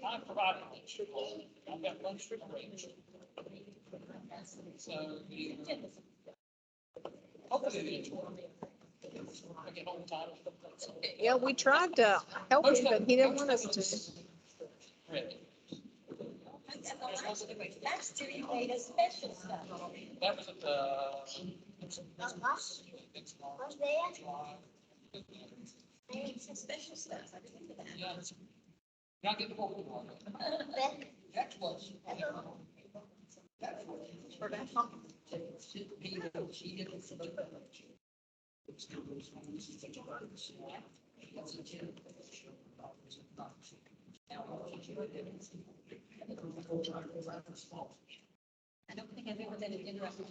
I provided extra, I've got one strip range. So you, hopefully, I get home time. Yeah, we tried to help him, but he didn't want us to. Ready. And last year you made a special stuff. That was at the. Was there? Made some special stuff. I remember that. Yeah. Not get the whole one. That was. That was. For that. I don't think I've ever been interrupted.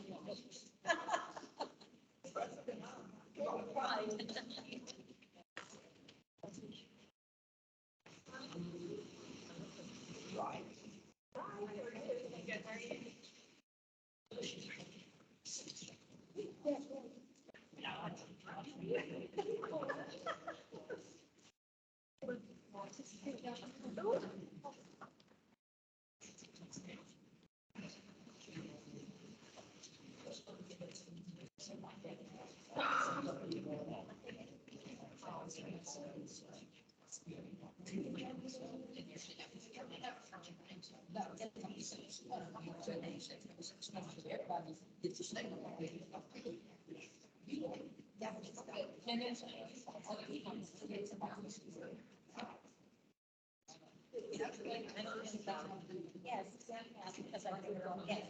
Yes, exactly, because I do it all. Yes.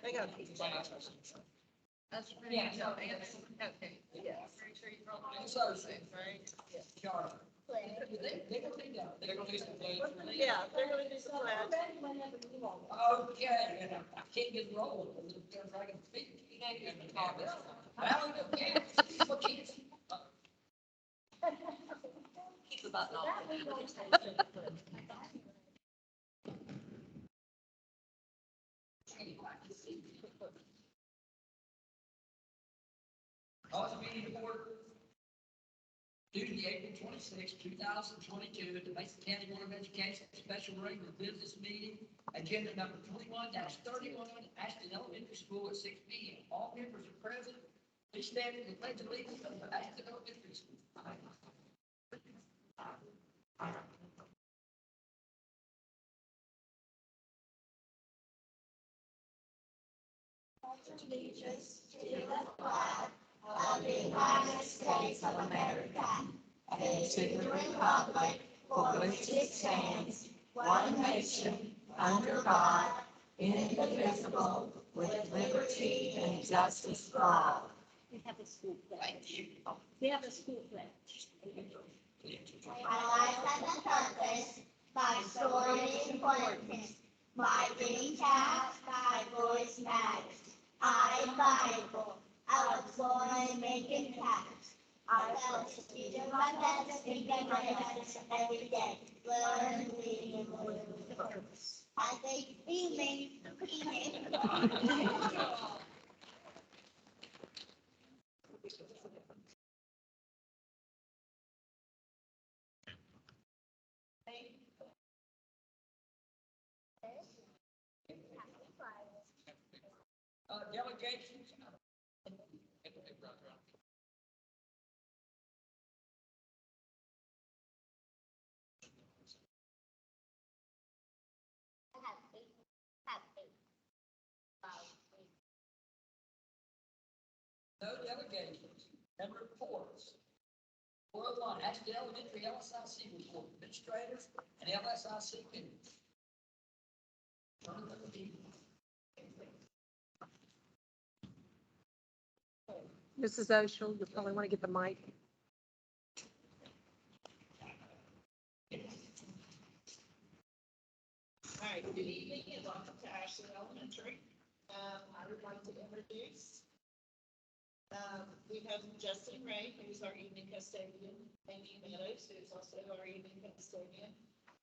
They got. That's pretty, okay, yeah. Pretty sure you probably do those things, right? They're gonna do some things. Yeah, they're gonna do some flags. Okay, and I can't get rolling, because I can speak. Well, okay. Keep the button on. Call the meeting to order. Tuesday, April 26, 2022, at the Mason County Board of Education Special Regular Business Meeting, agenda number 21-31, Ashton Elementary School at 6 p.m. All members are present. Please stand for the pledge of allegiance of Ashton Elementary School. Allegiance to the flag of the United States of America and to the republic for which it stands, one nation, under God, indivisible, with liberty and justice for all. We have a school pledge. We have a school pledge. My life and purpose, my story is important, my dream task, my voice matters. I Bible, I was born in making tax. I felt to do my best, thinking my best every day. Learn, read, and live with purpose. I think feeling. Delegations. No delegations, no reports. 401, ask the elementary LSIC report, administrators and LSIC meetings. Turn it over to you. Mrs. Oshel, you probably want to get the mic. All right, good evening and welcome to Ashland Elementary. I would like to introduce, we have Justin Ray, who's our evening custodian, Amy Meadows, who's also our evening custodian,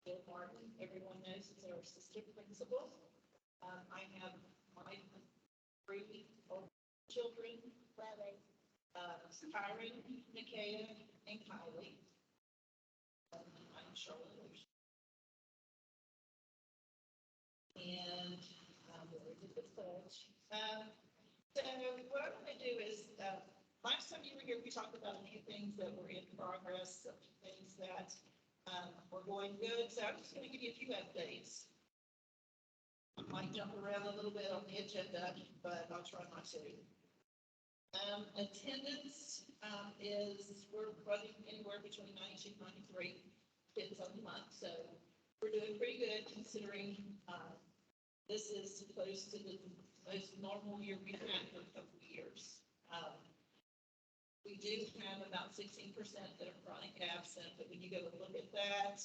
Bill Martin, everyone knows is our assistant principal. I have my 3 older children, Kyron, Nikaya, and Kylie. I'm Charlotte. And where did the pledge? So what I'm going to do is, last time you were here, we talked about a few things that were in progress, a few things that were going good. So I'm just going to give you a few updates. I might jump around a little bit on the agenda, but I'll try not to. Attendance is, we're running anywhere between 92 and 93, depends on the month. So we're doing pretty good considering this is close to the most normal year we've had for a couple of years. We do have about 16% that are chronic absent, but when you go and look at that,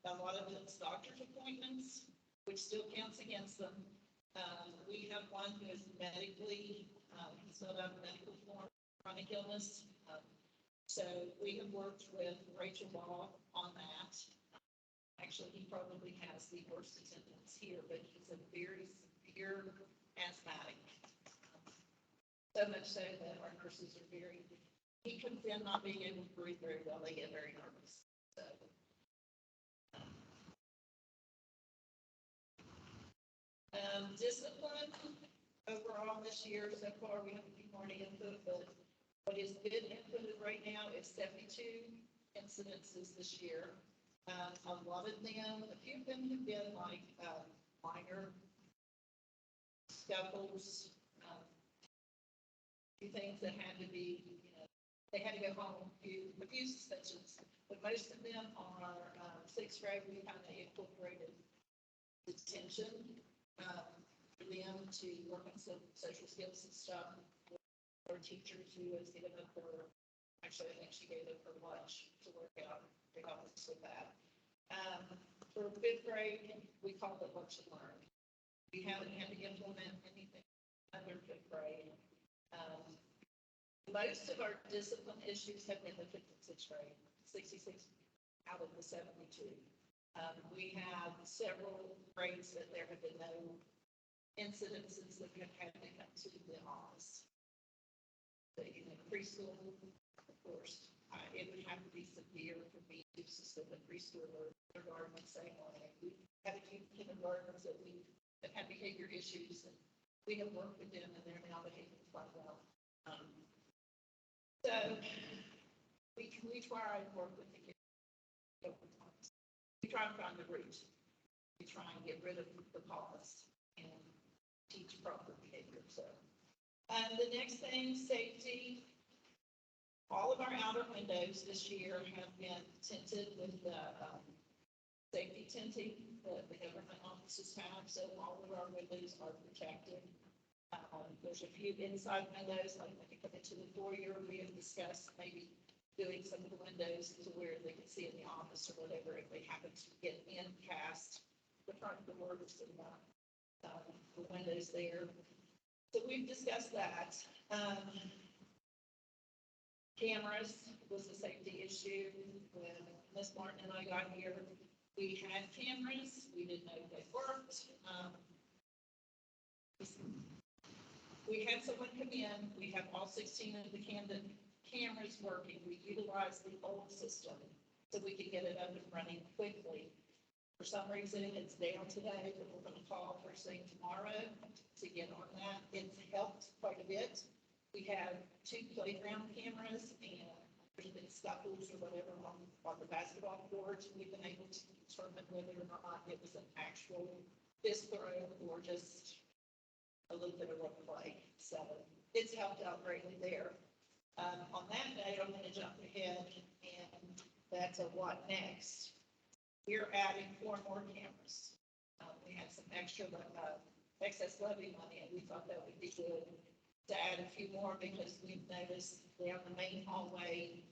a lot of it's doctor's appointments, which still counts against them. We have one who is medically, he's not on medical form, chronic illness. So we have worked with Rachel Ball on that. Actually, he probably has the worst attendance here, but he's a very severe asthmatic. So much so that our nurses are he comes in not being able to breathe very well, they get very nervous. So. Discipline overall this year so far, we have a few more to input, but what is good inputted right now is 72 incidences this year. A lot of them, a few of them have been like minor scuffles, a few things that had to be, they had to go home, a few suspensions, but most of them are 6th grade. We kind of incorporated detention for them to work on some social skills and stuff. Our teachers who was giving up her, actually, I think she gave up her lunch to work out to help us with that. For 5th grade, we call it lunch and learn. We haven't had to implement anything under 5th grade. Most of our discipline issues have been the 5th and 6th grade, 66 out of the 72. We have several grades that there have been no incidences that have had to come to the office. So, preschool, of course, it would have to be severe for me to suspend a preschooler, kindergarten, the same way. We had a few kindergartners that we have had behavior issues, and we have worked with them, and they're now behaving quite well. So we try and work with the kids. We try and find the root. We try and get rid of the cause and teach proper behavior. So, the next thing, safety. All of our outer windows this year have been tinted with the safety tinting that the government offices have. So all of our windows are protected. There's a few inside windows, like when you come into the foyer, we have discussed maybe doing some of the windows to where they can see in the office or whatever if they happen to get in past the front doors and the windows there. So we've discussed that. Cameras was a safety issue when Ms. Martin and I got here. We had cameras. We didn't know they worked. We had someone come in. We have all 16 of the cameras working. We utilized the old system so we could get it up and running quickly. For some reason, it's down today, but we're going to call first thing tomorrow to get on that. It's helped quite a bit. We have 2 playground cameras, and there's been scuffles or whatever on the basketball courts. We've been able to determine whether or not it was an actual fist throw or just a little bit of rough play. So it's helped out greatly there. On that note, I'm gonna jump ahead, and that's a what next. We're adding 4 more cameras. We had some extra, excess levy money, and we thought that would be good to add a few more, because we've noticed down the main hallway,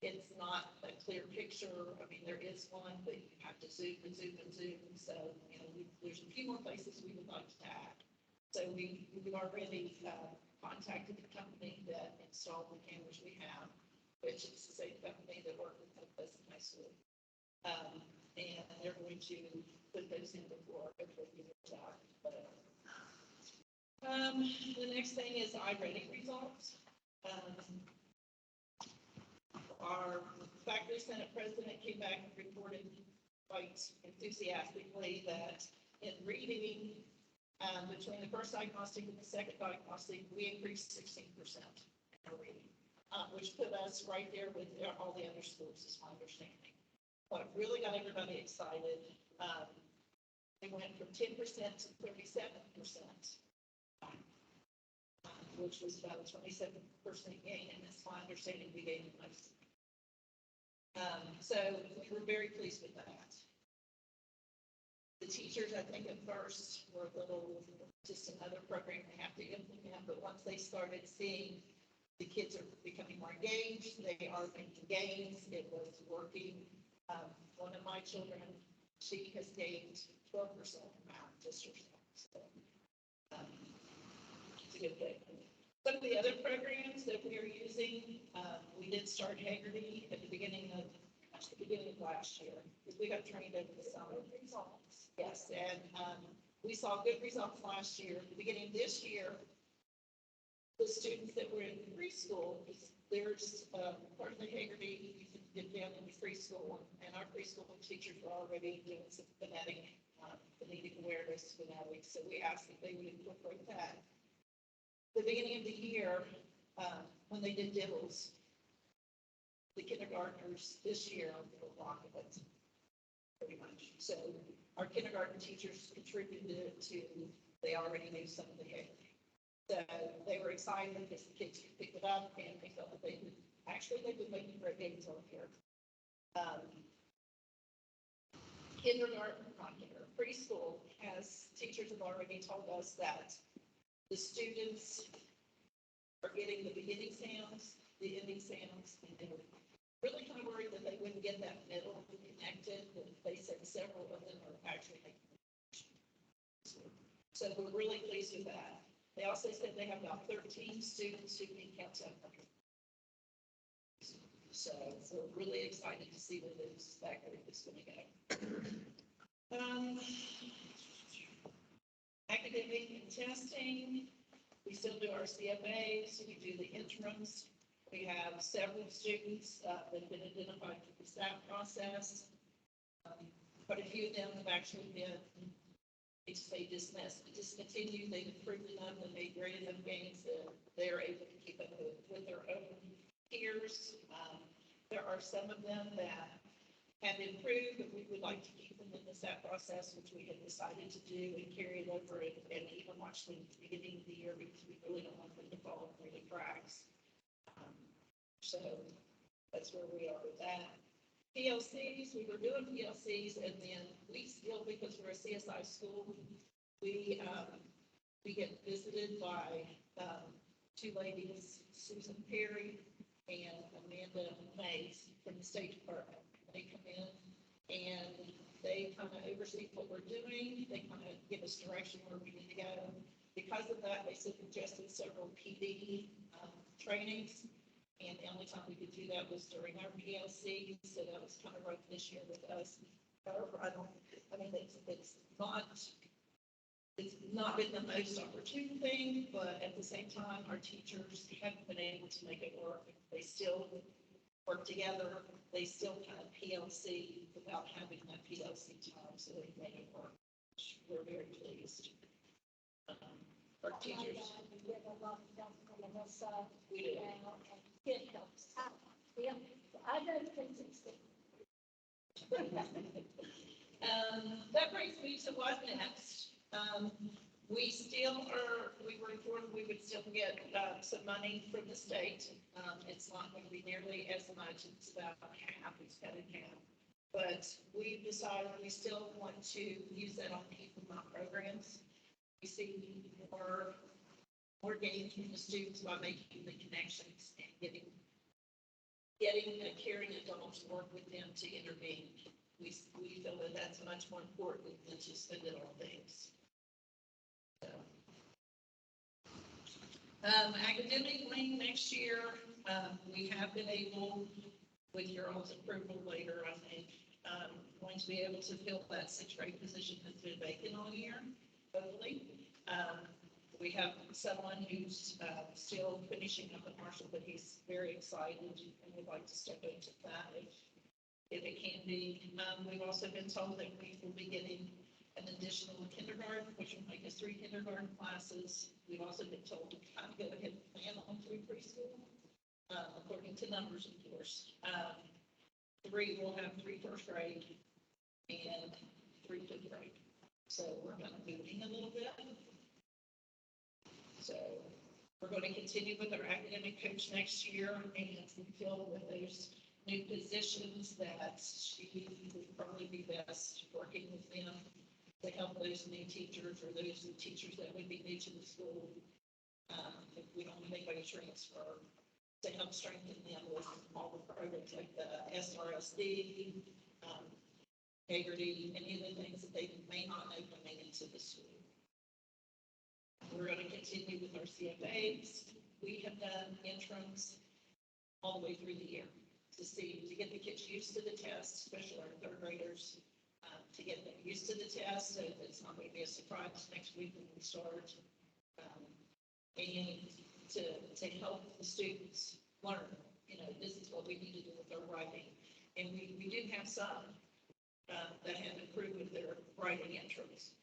it's not a clear picture. I mean, there is one, but you have to zoom and zoom and zoom. So, you know, there's a few more places we would like to add. So we've already contacted the company that installed the cameras we have, which is the same company that worked with Pleasant High School. And they're going to put those in before everybody gets out. The next thing is iReady results. Our Factory Senate president came back and reported quite enthusiastically that in reading, between the first diagnostic and the second diagnostic, we increased 16% in our reading, which put us right there with all the other schools, is my understanding. What really got everybody excited, they went from 10% to 37%, which was about a 27% gain, and that's my understanding we gained the most. So we were very pleased with that. The teachers, I think at first were a little, just another program they have to implement, but once they started seeing the kids are becoming more engaged, they are making gains, it was working. One of my children, she has gained 12% amount just herself. So, it's a good thing. Some of the other programs that we are using, we did start Hagerty at the beginning of last year, because we got trained over the summer. Results. Yes, and we saw good results last year. At the beginning of this year, the students that were in preschool, there's partly Hagerty, you can get down in the preschool, and our preschool teachers were already doing some phonetic, phonetic awareness phonetics, so we asked if they would incorporate that. The beginning of the year, when they did dibbles, the kindergartners this year were rock of it, pretty much. So our kindergarten teachers contributed to, they already knew some of the Hagerty. So they were excited because the kids could pick it up, and they felt that they would, actually, they would make great games on here. Kindergarten, not kindergarten, preschool has, teachers have already told us that the students are getting the beginning sounds, the ending sounds, and they're really kind of worried that they wouldn't get that middle connected, but they said several of them are actually making it. So we're really pleased with that. They also said they have about 13 students who can count 700. So we're really excited to see where this factory is going to go. Academic and testing, we still do our CFAs, we do the interims. We have several students that have been identified through the staff process. But a few of them have actually been, they discontinued, they've improved enough, and made great enough gains that they're able to keep up with their own peers. There are some of them that have improved, but we would like to keep them in the SAT process, which we had decided to do and carry it over and even watch them at the beginning of the year, because we really don't want them to fall through the cracks. So that's where we are with that. PLCs, we were doing PLCs, and then we still, because we're a CSI school, we get visited by 2 ladies, Susan Perry and Amanda Mays from the State Department. They come in and they kind of oversee what we're doing. They kind of give us direction where we need to go. Because of that, they suggested several PD trainings. And the only time we could do that was during our PLC, so that was kind of rough this year with us. However, it's not been the most opportune thing, but at the same time, our teachers haven't been able to make it work. They still work together. They still kind of PLC without having that PLC time, so they made it work. We're very pleased. Our teachers. We do. It helps. Yeah, I know things. That brings me to what next. We still are, we were informed we would still get, some money from the state. It's not going to be nearly as much, it's about half, it's cut in half. But we've decided we still want to use that on people, programs. We see more gains from the students by making the connections and getting a caring adult to work with them to intervene. We feel that that's much more important than just spend it on things. So. Academic wing next year, we have been able, with your all's approval later, I think, going to be able to fill that sixth grade position that's been vacant all year, hopefully. We have someone who's still finishing up at Marshall, but he's very excited and would like to step into that if it can be. We've also been told that we will be getting an additional kindergarten, which will make us 3 kindergarten classes. We've also been told to kind of go ahead and plan on 3 preschool, according to numbers, of course. 3 will have 3 first grade and 3 fifth grade. So we're kind of moving a little bit. So we're going to continue with our academic coach next year, and we feel with those new positions that she would probably be best working with them to help those new teachers or those teachers that would be new to the school. If we don't make a transfer, to help strengthen them with all the programs like the SRSD, Haggerty, any of the things that they may not know coming into the school. We're going to continue with our CFAs. We have done interims all the way through the year to get the kids used to the test, especially our third graders, to get them used to the test so that it's not going to be a surprise next week when we start, and to help the students learn, this is what we need to do with their writing. And we do have some that have improved with their writing interims.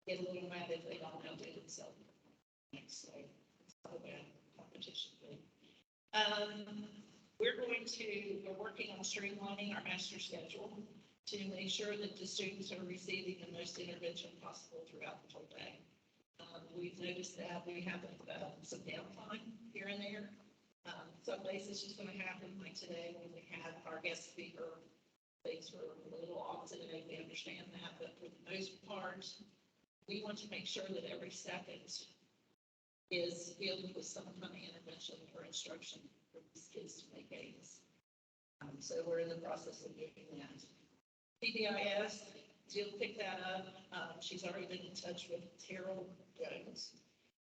Get a little mad if they don't know it themselves. So it's not a bad competition thing. We're working on streamlining our master schedule to make sure that the students are receiving the most intervention possible throughout the whole day. We've noticed that we have some downtime here and there. Some days it's just going to happen, like today when we had our guest speaker. Things were a little off today, we understand that, but for the most part, we want to make sure that every second is filled with some kind of intervention or instruction for these kids to make gains. So we're in the process of doing that. PBIS, Jill picked that up. She's already been in touch with Terrell Jones,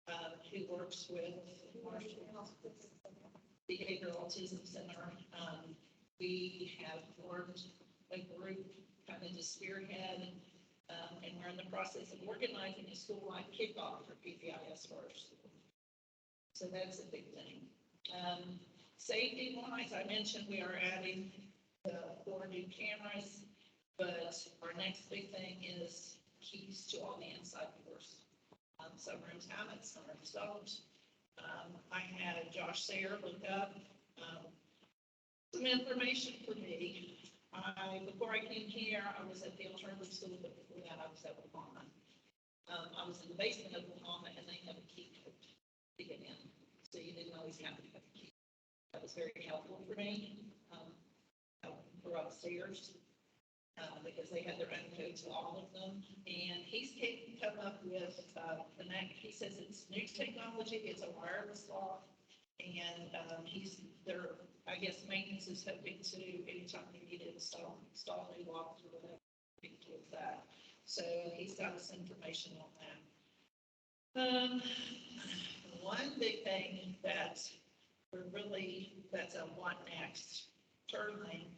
who works with Marshall Behavioral Autism Center. We have formed a group kind of to spearhead, and we're in the process of organizing a school-wide kickoff for PBIS first. So that's a big thing. Safety-wise, I mentioned we are adding the 4 new cameras, but our next big thing is keys to all the inside doors. Some rooms have it, some rooms don't. I had Josh Sayer look up some information for me. Before I came here, I was at the alternative school, but before that, I was at Wakama. I was in the basement of Wakama, and they have a key code to get in, so you didn't always have to have a key. That was very helpful for me. For upstairs, because they had their own codes, all of them. And he's come up with the next. He says it's new technology. It's a wireless lock, and I guess maintenance is hoping to anytime we need to install new locks or whatever with that. So he's got us information on that. One big thing that that's a what next turn lane.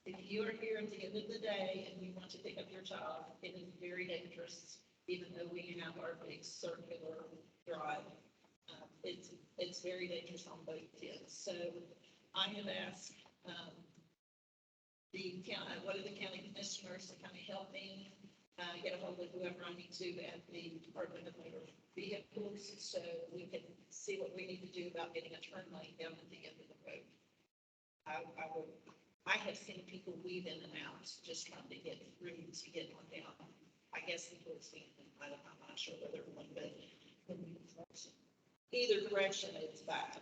If you are here at the end of the day and you want to pick up your child, it is very dangerous, even though we have our big circular drive. It's very dangerous on both ends. So I have asked one of the county commissioners to kind of help me get a hold of whoever I need to at the Department of Motor Vehicles, so we can see what we need to do about getting a turn lane down at the end of the road. I have seen people weave in and out just trying to get through to get one down. I guess towards the end, I'm not sure whether one, but either direction, it's bad.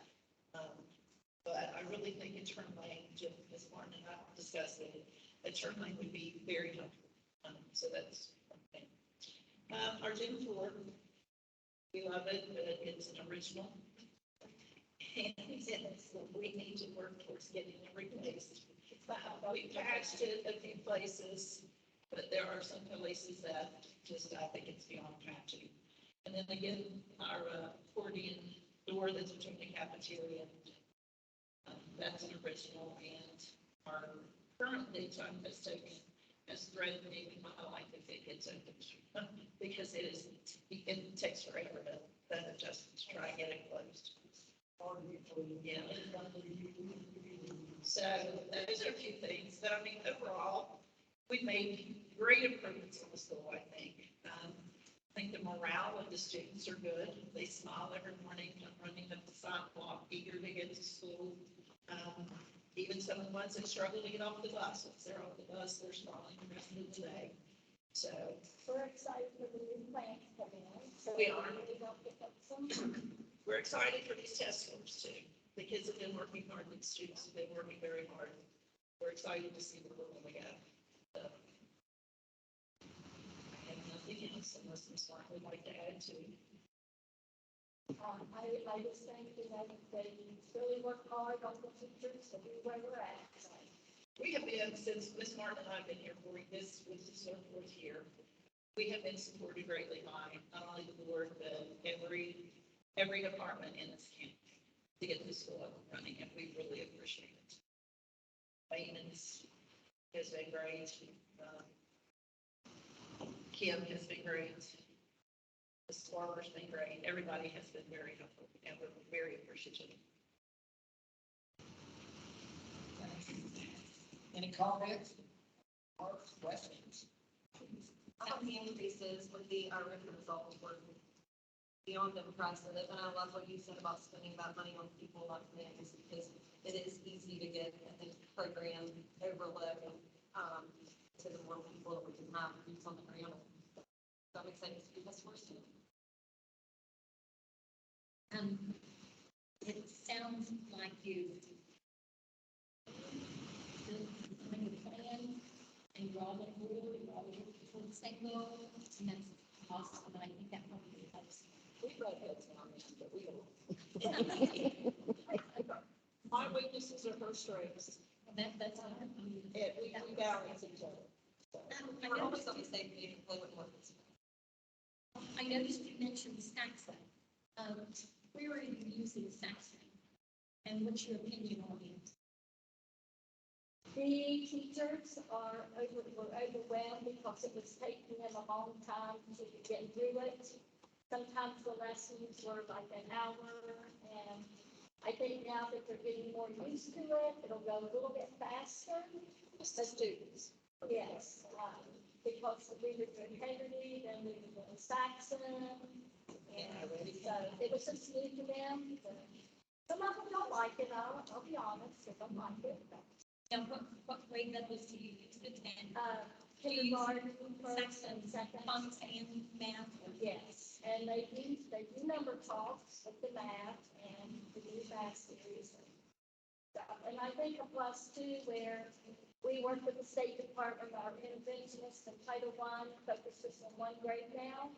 But I really think a turn lane, just this morning, and I discussed it, a turn lane would be very helpful. So that's one thing. Our gym floor, we love it, but it's an original. And we need to work towards getting it replaced. We patched it a few places, but there are some places that just, I think it's beyond patching. And then again, our accordion door that's between the cafeteria, that's an original, and our current lead time custodian has threatened me with my life if it gets opened, because it takes forever to adjust to try and get it closed. Yeah. So those are a few things, but I mean, overall, we've made great improvements in the school, I think. I think the morale of the students are good. They smile every morning, running up the sidewalk, eager to get to school. Even some of the ones that struggle to get off the bus, once they're off the bus, they're smiling the rest of the day. So We're excited for the new plants coming in. So We are. really don't pick up some. we're excited for these test scores too. The kids have been working hard, the students have been working very hard. We're excited to see what we're going to get. So, I have nothing else unless Ms. Martin would like to add to. I just think, you know, they really work hard on the teachers to be where we're at. So, We have been, since Ms. Martin and I have been here for this, which is our fourth year, we have been supported greatly by not only the board, but every department in this county to get this school up and running, and we really appreciate it. Maintenance has been great. Kim has been great. The Swarmer's been great. Everybody has been very helpful, and we're very appreciative. Any comments or questions? Some of the increases with the written results were beyond impressive, and I love what you said about spending that money on people like things, because it is easy to get, I think, program overload, to the more people that we can have use on the ground. So I'm excited to do this for us. It sounds like you find a plan and you're all on board, you're all working toward the same goal, and that's awesome, and I think that probably helps. We write heads down, but we don't. My weaknesses are her strengths, That's all. and we balance each other. I We're always noticed, on the same page and play with more. I noticed you mentioned Saxon. Where are you using Saxon? And what's your opinion on it? The teachers were overwhelmed because it was taking them a long time to get through it. Sometimes the lessons were like an hour, and I think now that they're getting more used to it, it'll go a little bit faster. The students. Yes, because we were doing Haggerty, then we were doing Saxon, and so it was just new to them. Some of them don't like it, I'll be honest, they don't like it. Now, what grade levels do you use it in? Kindergarten, first and second. Phonics and math? Yes, and they do number talks with the math and the new math series. And I think a plus too, where we work with the State Department, our interventionist in Title I focuses on one grade now.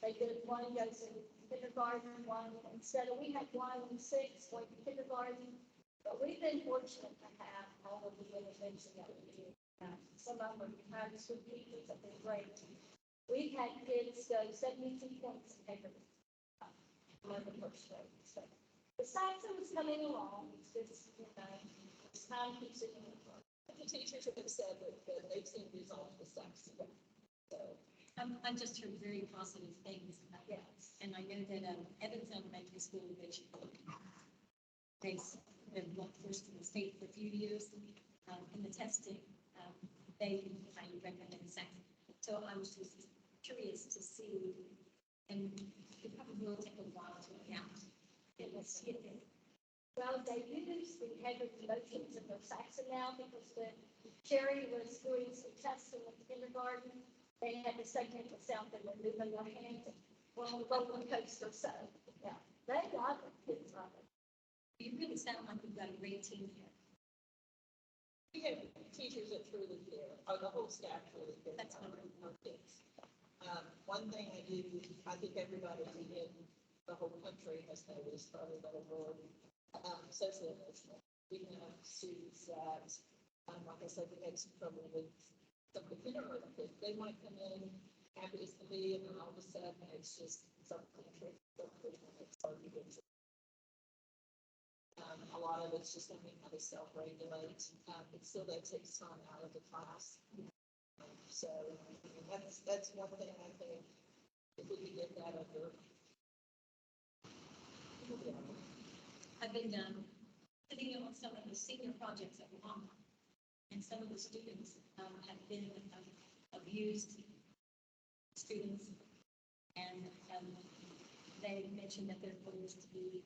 They did one goes in kindergarten, one instead of, we had 1 and 6 going to kindergarten, but we've been fortunate to have all of the intervention that we do. Some of them are school teachers have been great. We've had kids go 72 points in Haggerty, in the first grade. So the Saxon is coming along. It's just, you know, it's time keeps it in the front. The teachers have said that they've seen results with Saxon. So, I just heard very positive things about it. Yes. And I know that Evans Elementary School, which they've been first in the state for a few years, in the testing, they highly recommend Saxon. So I was just curious to see, and it probably will take a while to adapt. It was, Well, they use the Haggerty motions in their Saxon now because when Sherry was doing some testing in kindergarten, they had the segment of sound that were moving their hands on a roller coaster, so, yeah, they love it, kids love it. You really sound like you've got a great team here. We have teachers that truly care, or the whole staff truly cares. That's about wonderful. our kids. One thing I do, I think everybody in the whole country has noticed, probably the whole world, social emotional. We have students that, like I said, we had some trouble with some of the kindergarten kids. They might come in happy as can be, and then all of a sudden, it's just something it's hard to get through. A lot of it's just learning how to self-regulate, but still that takes time out of the class. So that's one thing I think, if we could get that under. I've been sitting on some of the senior projects at Walmart, and some of the students have been abused students, and they mentioned that their goal is to be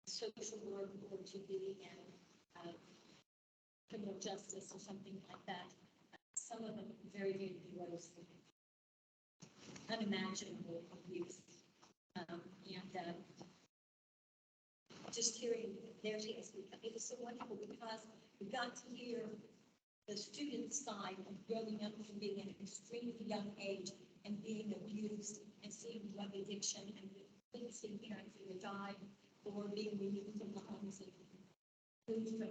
social work or to be in criminal justice or something like that. Some of them very, very gross, unimaginable abuse. Just hearing their tales, it was so wonderful because we got to hear the student side of growing up from being an extremely young age and being abused and seeing drug addiction and witnessing parents either die or being removed from the homes and moved from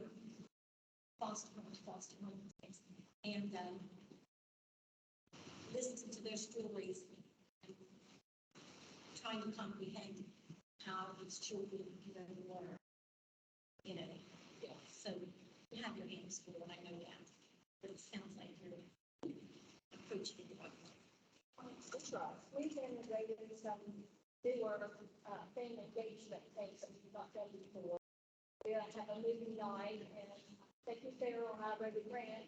foster home to foster home. And listening to their stories and trying to comprehend how these children, were, yeah. So you have your hands full, and I know that, but it sounds like you're approaching it the right way. That's right. We've integrated some newer, family engagement things that we've not done before. We have a movie night and taking care on our River Grant,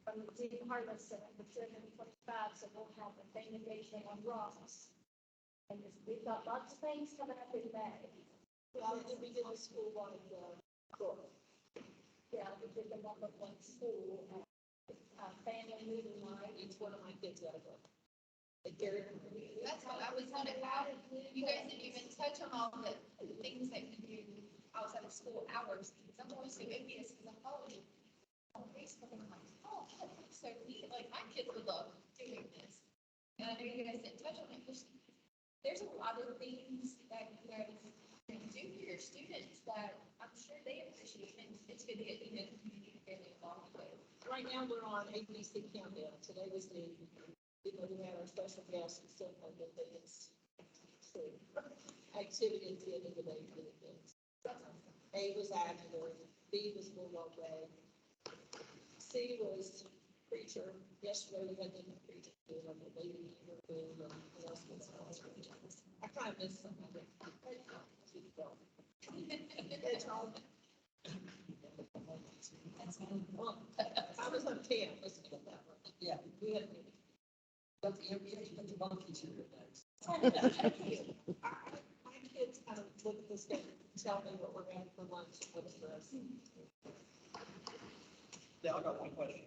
from the June Harvest Center for 225, so we'll have a family engagement on Ross. And we've got lots of things coming up in May. We did a school-wide, course. Yeah, we did the one school, family movie night. Each one of my kids got a book. That's what I was gonna add. You guys didn't even touch on all the things that you do outside of school hours. I'm always so envious because I'm following on Facebook and I'm like, oh, that's so neat. Like my kids would love doing this. And I know you guys didn't touch on it. There's a lot of things that you guys can do for your students that I'm sure they appreciate, and it's good to get even community fairly involved with. Right now, we're on ABC Countdown. Today was the, we had our special guest, and still have the biggest activity at the end of the day for the kids. A was actor, B was Bulldog Way, C was preacher. Yesterday we had the preacher, like the lady in her room, and what else was I kind of missed some of it. It's all. Well, I was on camp listening to that one. Yeah, We had. but the NBA, put the monkeys here next. My kids kind of look at this game, tell me what we're having for lunch, and what's for us. Yeah, I got one question.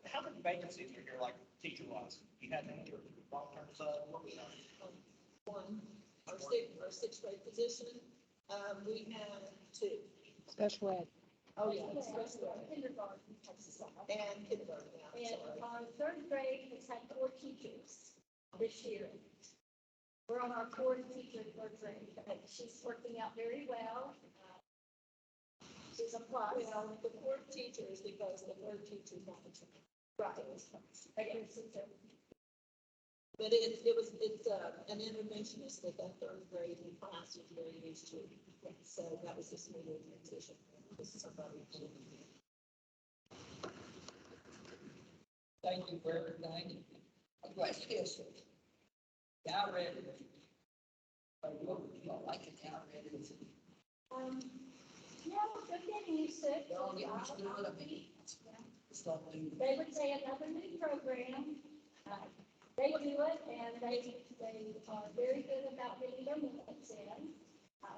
How many vacancies are here, like teacher-wise? You had any long-term sub? What was that? One, our sixth grade position, we have two. Special ed. Oh, yeah, especially, Kindergarten. and kindergarten now, And sorry. our third grade has had 4 teachers this year. We're on our 4th teacher in third grade. She's working out very well. She's a plus. Well, the fourth teacher is because the third teacher's not the teacher. Right. But it's an interventionist that third grade class is very used to. So that was just a little transition. This is somebody. Thank you for everything. What's this? Y'all ready? You don't like it, y'all ready? Yeah, they're getting used to it. Y'all get used to it, I mean, it's not new. They would say another new program. They do it and they are very good about getting their minutes in.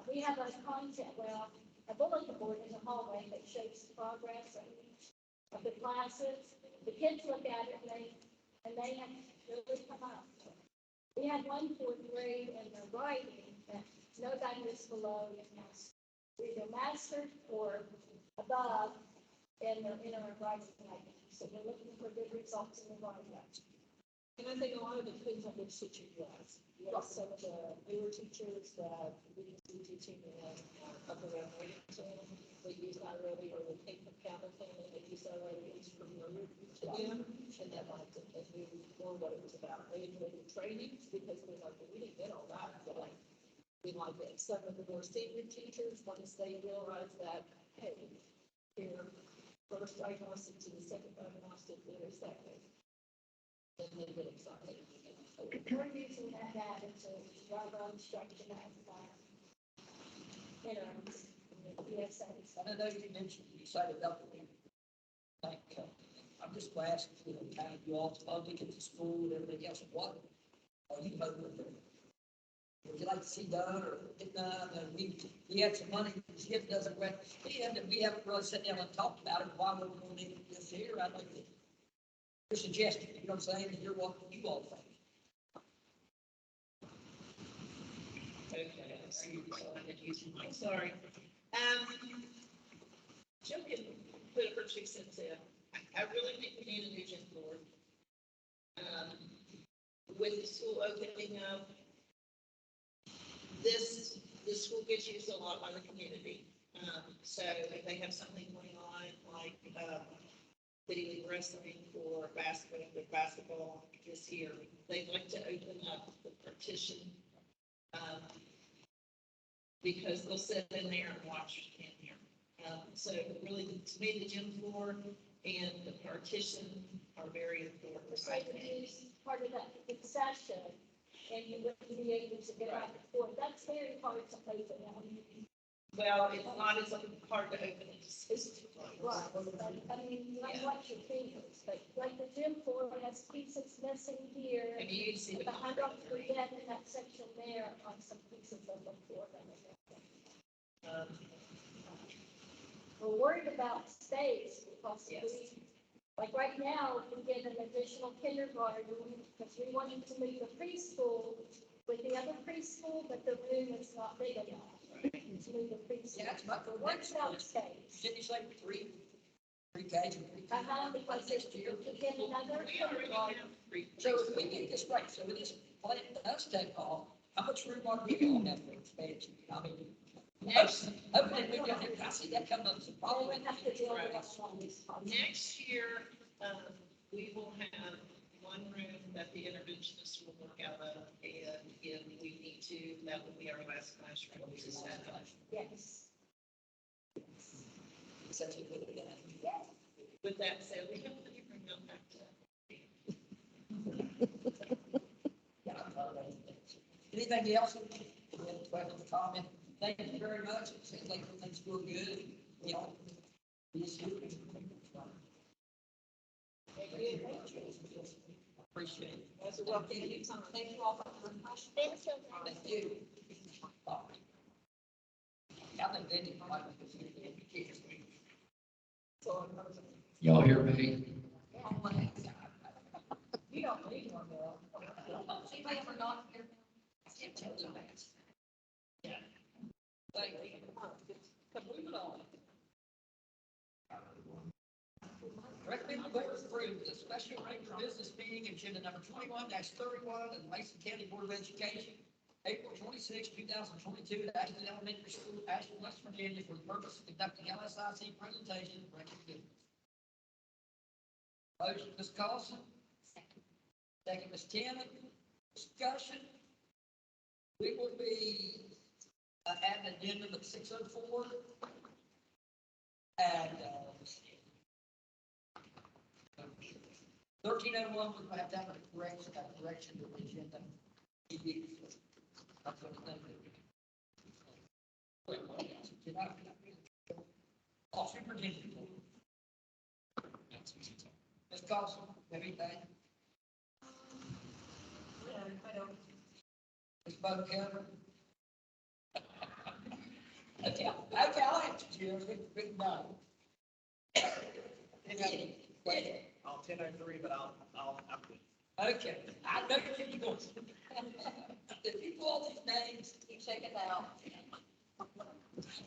We have a bulletin board in the hallway that shows the progress of each of the classes. The kids look at it and and they have really come up. We had one fourth grade in the writing that nobody was below either mastered or above in our writing. So we're looking for good results in the writing. And I think a lot of it depends on which teacher you ask. You have some of the newer teachers that we can see teaching upper around Williamson, they use not really, or they take the Hamilton, and they use that really as familiar to them, and that might have moved more what it was about. They enjoy the training because they're like, we didn't get all that, but like, we like it. Some of the more senior teachers, once they realize that, hey, here, first diagnostic to the second diagnostic, there's that way. And they get excited. We're using that data to drive our instruction as ESA. I know you mentioned, you cited up, like, I'm just glad, kind of you all funding at the school and everything else, what are you hoping for? Would you like to see done or get done? And we had some money, the skip doesn't rent, and we haven't really sat down and talked about it, why we're going to need this here, I'd like to, your suggestion, you know what I'm saying, and you're what you all think. I'm sorry. Jill can put her 2 cents in. I really think we need a new gym floor. With the school opening up, this school gets used a lot by the community. So if they have something going on, like, Little League wrestling or basketball this year, they'd like to open up the partition. Because they'll sit in there and watch in here. So really, to me, the gym floor and the partition are very important. So you use part of that concession, and you wouldn't be able to get out the floor. That's very hard to open now. Well, it's not as hard to open it as it's Right, I mean, you don't watch your fingers, but like the gym floor has pieces missing here. I mean, you can see the But I concrete. don't forget in that section there on some pieces of the floor. We're worried about space because Yes. like right now, we get an additional kindergarten because we wanted to move the preschool with the other preschool, but the room is not big enough to move the preschool. Yeah, it's about the Works out space. Didn't you say three K and 3K? Because Next year. to get another We already kindergarten. have 3. So if we get this right, so with this plan does take off, how much room are we going to have for expansion? I mean, Next, hopefully we don't, I see that coming up as a They problem. would have to deal with us on these problems. next year, we will have one room that the interventionists will work out of, and if we need to, that will be our last classroom to set up. Yes. Essentially, what it is. With that said, we have plenty of room out back to. Yeah, I'm proud of it. Anything else? Any other questions, comment? Thank you very much. It seems like everything's going good. You know, yes, you. Appreciate it. As well, anytime. Thank you all for the question. Thank you. I think they did like this. Y'all hear me? You don't need one more. See, they ever not here. I can't tell you that. Yeah. Thank you. Moving on. Recommend the board approve the special regular business meeting agenda number 21-31 of the Mason County Board of Education, April 26, 2022, at Ashland Elementary School, Ashland, West Virginia, for the purpose of conducting LSIC presentation and recognition. Motion, Ms. Carlson. Second, Ms. Tanner. Discussion. We will be adding an addendum at 6:04. And 13:01, we're going to have to have a correction to the agenda. That's what I think. Oh, superintendent. Ms. Carlson, have anything? Ms. Buttercup? Okay, I'll answer you, good night. I'll 10:03, but I'll Okay, I know where you're going. If you pull these names, You check it out.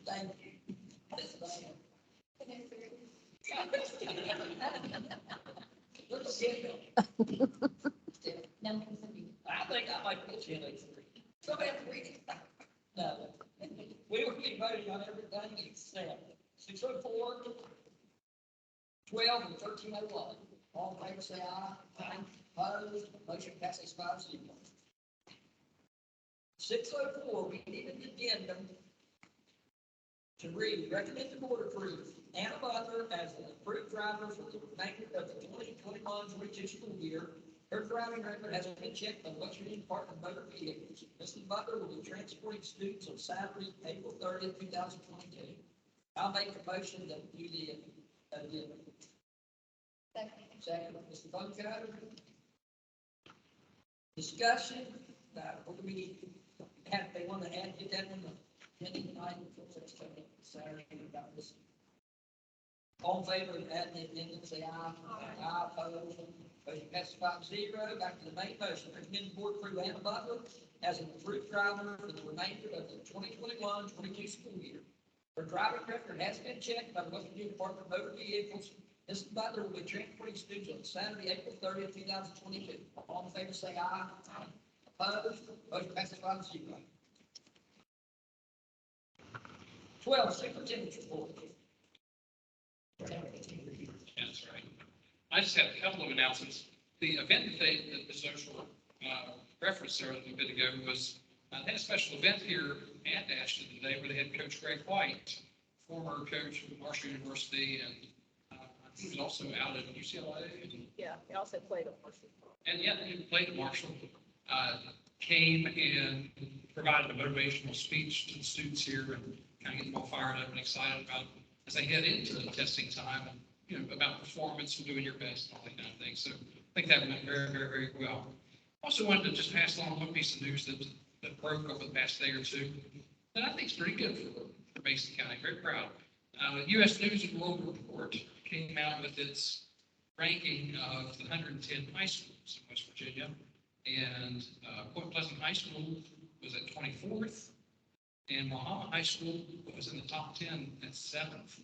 thank you. Yes, ma'am. Look at him. Number three. I think I might put you in a three. Somebody have to read it. No. We will be voting on everything except 604, 12, and 1301. All in favor, say aye. Aye. Opposed, motion passes 5-0. 604, we need an addendum to read, recommend the board approve Anna Butler as an approved driver for the remainder of the 2021-22 school year. Her driving record has been checked by the West Virginia Department of Motor Vehicles. Mrs. Butler will be transporting students on Saturday, April 30th, 2022. I'll make the motion that we do the addendum. Second, Mr. Bunko. Discussion, what do we have, they want to add, get that on the agenda tonight, it's coming Saturday about this. All in favor of adding the addendum, say aye. Aye, opposed, motion passes 5-0. Back to the main motion, recommend the board approve Anna Butler as an approved driver for the remainder of the 2021-22 school year. Her driving record has been checked by the West Virginia Department of Motor Vehicles. Mrs. Butler will be transporting students on Saturday, April 30th, 2022. All in favor, say aye. Opposed, motion passes 5-0. 12, superintendent's report. That's right. I just have a couple of announcements. The event that the social reference there a little bit ago was, they had a special event here at Ashton today where they had Coach Greg White, former coach from Marshall University, and he was also out at UCLA. Yeah, he also played a Marshall. And yeah, he played at Marshall, came and provided a motivational speech to the students here and kind of get them all fired up and excited about as they head into the testing time and, you know, about performance and doing your best and all that kind of thing. So I think that went very, very, very well. Also wanted to just pass along one piece of news that broke over the past day or two that I think is pretty good for Mason County. Very proud. U.S. News and World Report came out with its ranking of the 110 high schools in West Virginia. And Point Pleasant High School was at 24th. And Mohama High School was in the top 10 at 7th.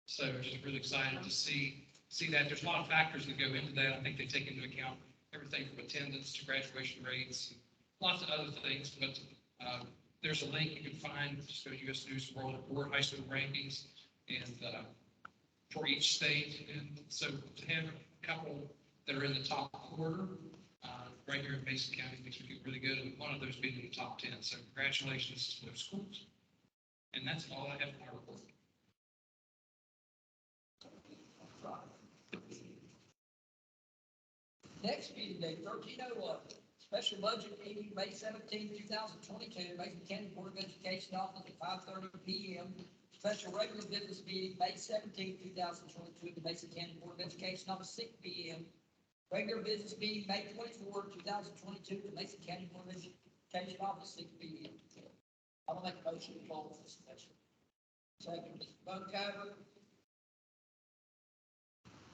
So just really excited to see that. There's a lot of factors that go into that. I think they take into account everything from attendance to graduation rates, lots of other things. But there's a link you can find, just go to U.S. News World Report, high school rankings, and for each state. And so to have a couple that are in the top quarter, right here in Mason County, makes me feel really good, and one of those being in the top 10. So congratulations to those schools. And that's all I have in my report. Next meeting day, 1301, special budget meeting, May 17, 2022, Mason County Board of Education office at 5:30 p.m. Special regular business meeting, May 17, 2022, the Mason County Board of Education office, 6 p.m. Regular business meeting, May 24, 2022, the Mason County Board of Education office, 6 p.m. I will make a motion to close this special. Second, Mr. Buncover.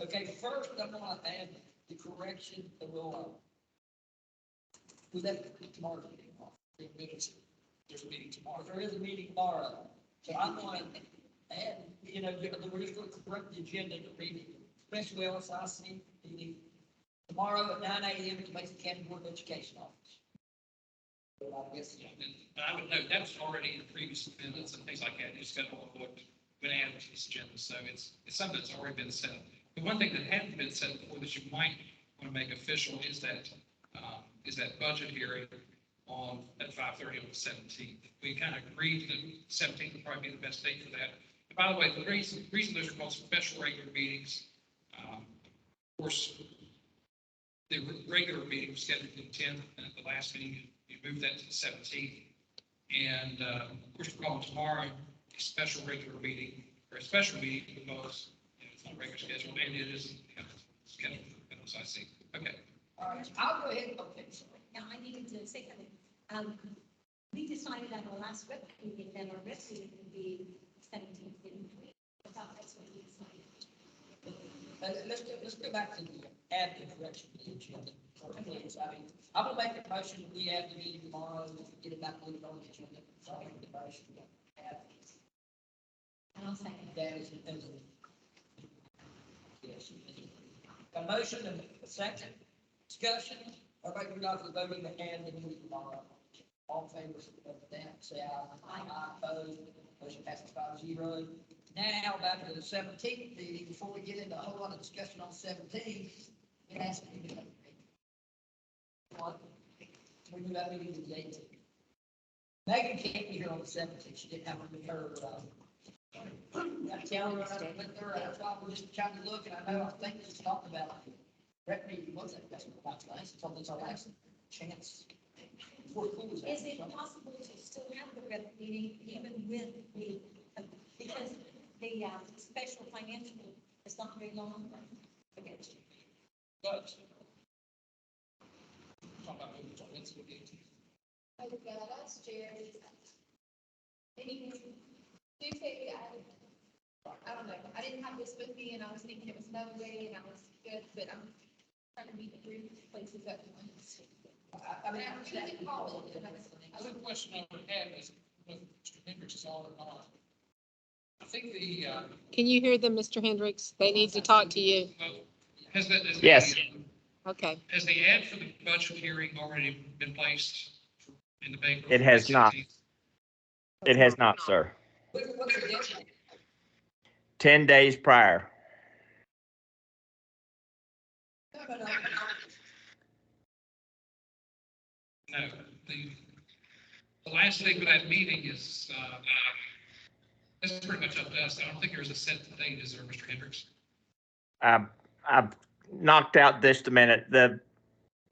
Okay, first, I'm going to add the correction that will, we left tomorrow meeting off. There's a meeting tomorrow. There is a meeting tomorrow. So I'm going to add, you know, we're just going to correct the agenda to read it. Special LSIC meeting tomorrow at 9 a.m. at the Mason County Board of Education office. But I guess, Yeah, and I would note that was already in previous amendments and things like that. You just got overlooked when added to this agenda. So it's something that's already been said. The one thing that hadn't been said before that you might want to make official is that budget hearing at 5:30 on the 17th. We kind of agreed that 17th would probably be the best date for that. And by the way, the reason those are called special regular meetings, of course, the regular meeting was scheduled for the 10th, and at the last meeting, you moved that to the 17th. And of course, we're calling tomorrow a special regular meeting, or a special meeting because it's not regular schedule, and it is scheduled for LSIC. Okay. all right, I'll go ahead and, okay, sorry. Now, I needed to say something. We decided on our last rep meeting that our rep meeting would be 17th, didn't we? I thought that's what we decided. Let's go back to the add the correction to the agenda. please, I mean, I'm gonna make a motion that we have the meeting tomorrow, get it back on the agenda. So I make the motion. And I'll second it. That is, yes. A motion and a second discussion, everybody can go for the voting to hand the meeting tomorrow. All in favor of that, say aye. Aye. Opposed, motion passes 5-0. Now, back to the 17th meeting, before we get into a whole lot of discussion on 17, it has to be. We do that meeting to the 18th. Megan can't be here on the 17th, she didn't have her, that calendar, I went through, that's why we're just trying to look, and I know, I think this is talked about. Rec meeting, what's that, that's about tonight, so it's our last chance. Is it possible to still have the rep meeting even with the, because the special financial is not very long against you? But. Talk about moving to Wednesday, the 18th. I would go, that's Jared's. Anything, Tuesday, I don't know, I didn't have this with me and I was thinking it was no way and I was good, but I'm trying to meet the three places at once. I mean, We can call it. The other question I would have is, with Mr. Hendricks is on or not. I think the, Can you hear them, Mr. Hendricks? They need to talk to you. has the. Yes. Okay. Has the ad for the budget hearing already been placed in the paper? It has not. It has not, sir. what's the deadline? 10 days prior. No. No, the last thing for that meeting is, that's pretty much up to us. I don't think there's a set date, is there, Mr. Hendricks? I've knocked out just a minute.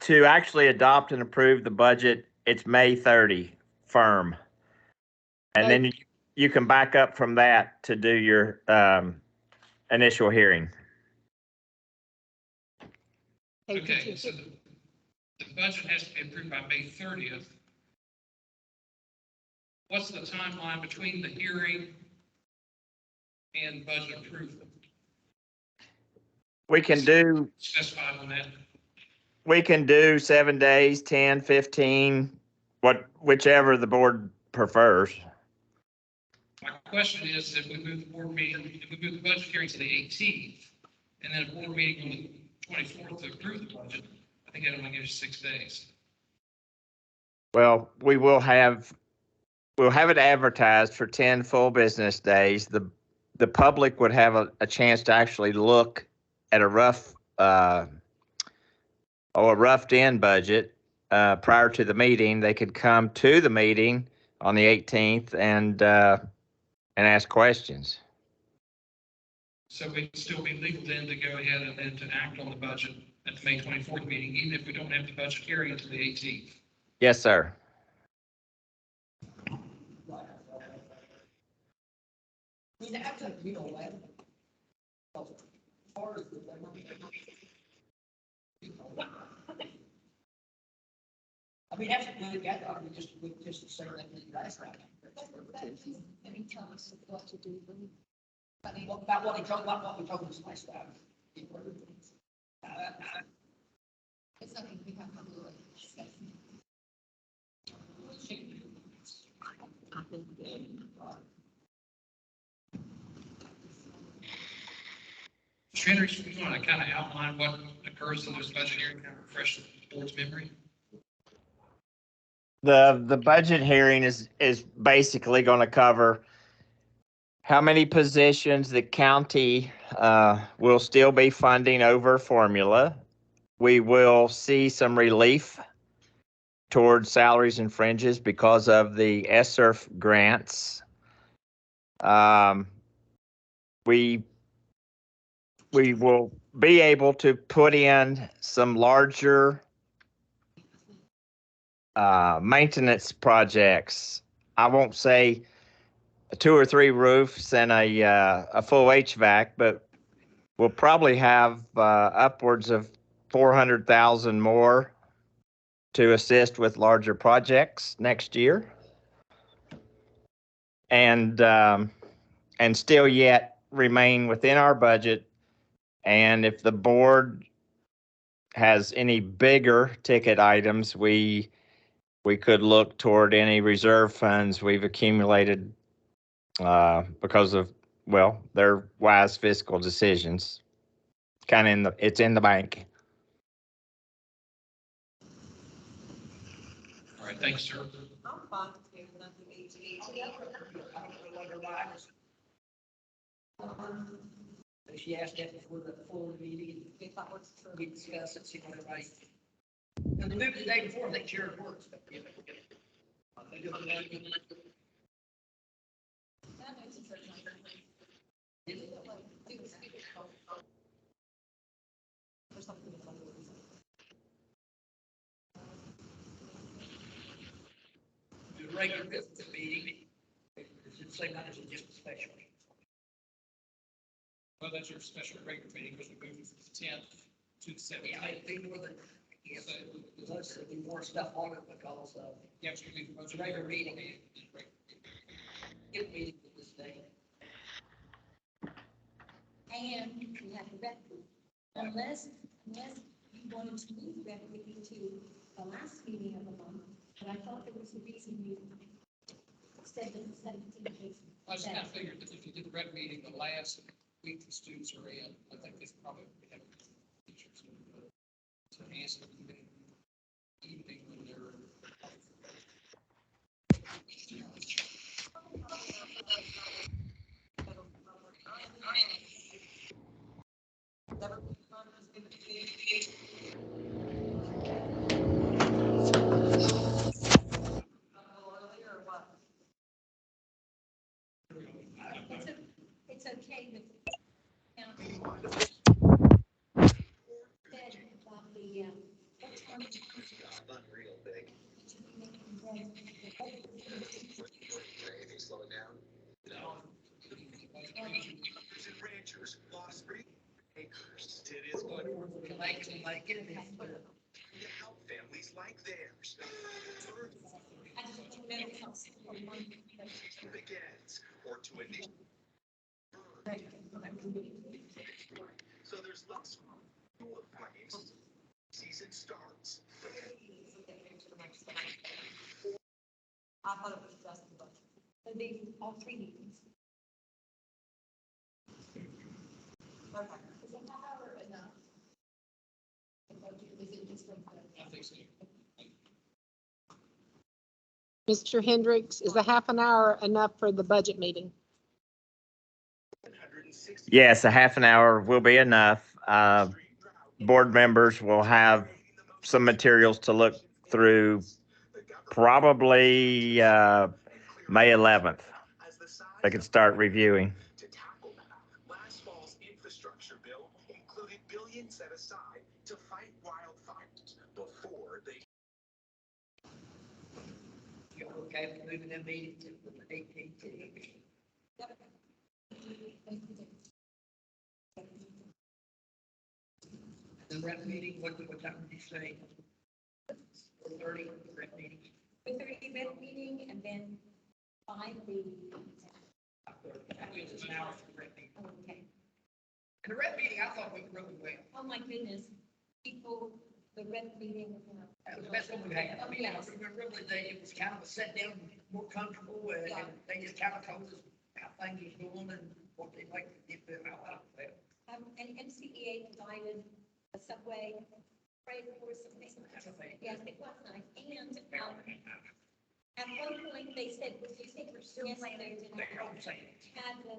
To actually adopt and approve the budget, it's May 30 firm. And then you can back up from that to do your initial hearing. Okay, so the budget has to be approved by May 30th. What's the timeline between the hearing and budget approval? We can do Specified on that. We can do 7 days, 10, 15, whichever the board prefers. My question is, if we move the board meeting, if we move the budget hearing to the 18th, and then a board meeting on the 24th to approve the budget, I think that only gives 6 days. Well, we'll have it advertised for 10 full business days. The public would have a chance to actually look at a roughed in budget prior to the meeting. They could come to the meeting on the 18th and ask questions. So we'd still be legal then to go ahead and then to act on the budget at the May 24th meeting, even if we don't have the budget hearing until the 18th. Yes, sir. I mean, that's a, you know, like, as far as the. I mean, that's a good, I mean, just say that last round. I mean, tell us what to do. I mean, about what we told us last time. It's something we have to do. Mr. Hendricks, you want to kind of outline what occurs in those budget hearings, kind of refresh the board's memory? The budget hearing is basically going to cover how many positions the county will still be funding over formula. We will see some relief towards salaries and fringes because of the ESSER grants. We will be able to put in some larger maintenance projects. I won't say 2 or 3 roofs and a full HVAC, but we'll probably have upwards of 400,000 more to assist with larger projects next year, and still yet remain within our budget. And if the board has any bigger ticket items, we could look toward any reserve funds we've accumulated because of, well, their wise fiscal decisions. Kind of it's in the bank. All right, thanks, sir. I'm fine with nothing HVAC. I don't know what her line is. So she asked that before the full meeting, If that works for we discussed it, see what everybody. And the move the day before, they sure it works. But, yeah. They do it like- That makes a certain amount of sense. They don't like do the speaker phone. Or something that's under the reason. Do the regular business meeting, it's the same night as just a special. Well, that's your special regular meeting, because we moved from the 10th to the Yeah, 17th. I think more than, yeah, but let's do more stuff on it because, Yeah, so we moved from It's a regular meeting. Right. get meeting with this day. And we have the rec, unless you wanted to move rec meeting to the last meeting of the month, but I thought there was a reason you said that the 17th I just kind of figured that if you did the red meeting, the last week the students are in, I think this probably would have teachers to answer the evening when they're. It's okay with. Said about the, what time? Unreal big. Anything slowing down? No. And ranchers lost 3 acres. It is going to work. Can make it. To help families like theirs. I just want to know the house for one. Begins or to initiate. So there's less flames. Season starts. I thought it was just the budget. So they, all 3 meetings. Okay. Is an hour enough? Is it just from the? I think so. Mr. Hendricks, is a half an hour enough for the budget meeting? Yes, a half an hour will be enough. Board members will have some materials to look through probably May 11th. They can start reviewing. To tackle that, last fall's infrastructure bill included billions set aside to fight wildfires before they. You okay with moving that meeting to the 18th? The rep meeting, what time did you say? 4:30, rep meeting. 4:30 rec meeting and then 5 the. It's an hour for the rep meeting. Okay. And the rep meeting, I thought went really well. Oh, my goodness. People, the rec meeting. That was the best one we had. I mean, I Yes. remember really it was kind of a sit down, more comfortable, and they just kind of told us how things was going and what they'd like to get there. I liked that. And MCEA provided a subway, freight for some things. Yes, it was nice. And, at one point, they said, would you take your yes, they did. They're all saying. Had the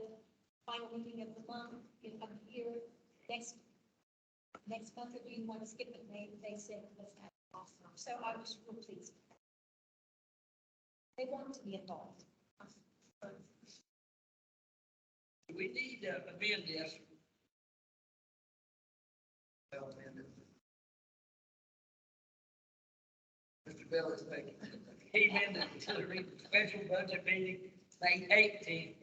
final meeting of the month, of the year, next month, if you want to skip it, they said, let's have it awesome. So I was real pleased. They want to be involved. We need to amend this. Well, amended. Mr. Bell is making, he amended to the special budget meeting, May 18th,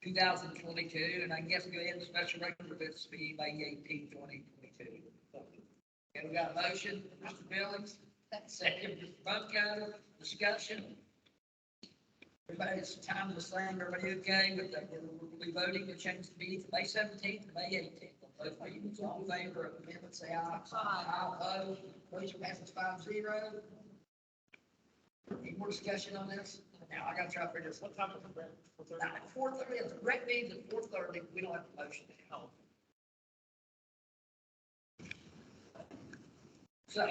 2022, and I guess go ahead and special regular business meeting, May 18th, 2022. Okay, we got a motion, Mr. Billings, second, Mr. Bunko, discussion. Everybody's time to slam, everybody okay with that? We'll be voting to change the meeting from May 17th to May 18th. Those people, all in favor of the amendment, say aye. Aye. Opposed, motion passes 5-0. Any more discussion on this? Now, I gotta try to figure this. What time is it? 4:30? 4:30, it's rec meetings at 4:30, we don't have a motion now. So,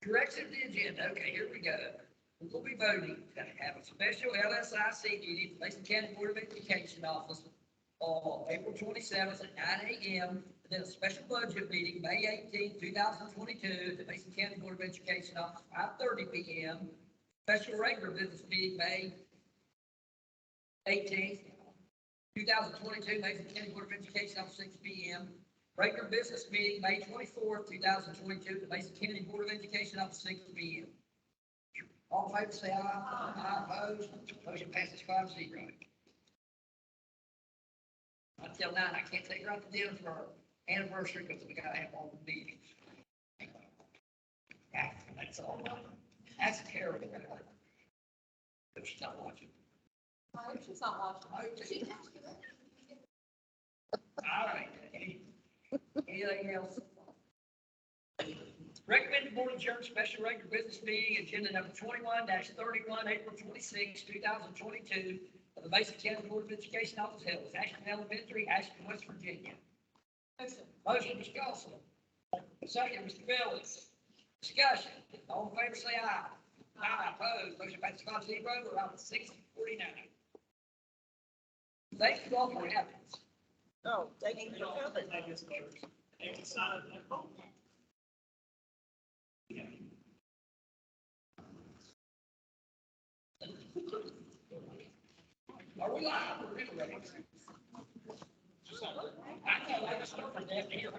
correction to the agenda, okay, here we go. We'll be voting to have a special LSIC meeting at Mason County Board of Education office on April 27th at 9 a.m. And then a special budget meeting, May 18th, 2022, at the Mason County Board of Education office, 5:30 p.m. Special regular business meeting, May 18th, 2022, Mason County Board of Education office, 6 p.m. Regular business meeting, May 24th, 2022, the Mason County Board of Education office, 6 p.m. All in favor, say aye. Aye. Opposed, motion passes 5-0. Until 9, I can't take her out to dinner for our anniversary because we gotta have all the meetings. Yeah, that's all. That's terrible. But she's not watching. She's not watching. I hope she- All right. Anything else? Recommended board adjourn special regular business meeting, agenda number 21-31, April 26, 2022, of the Mason County Board of Education office held at Ashton Elementary, Ashton, West Virginia. Motion, Mr. Dawson. Second, Mr. Billings. Discussion. All in favor, say aye. Aye. Opposed, motion passes 5-0. We're out at 6:49. Thank you all for having us. Oh, thank you for coming. Are we live or really? I know, I just don't forget to hear.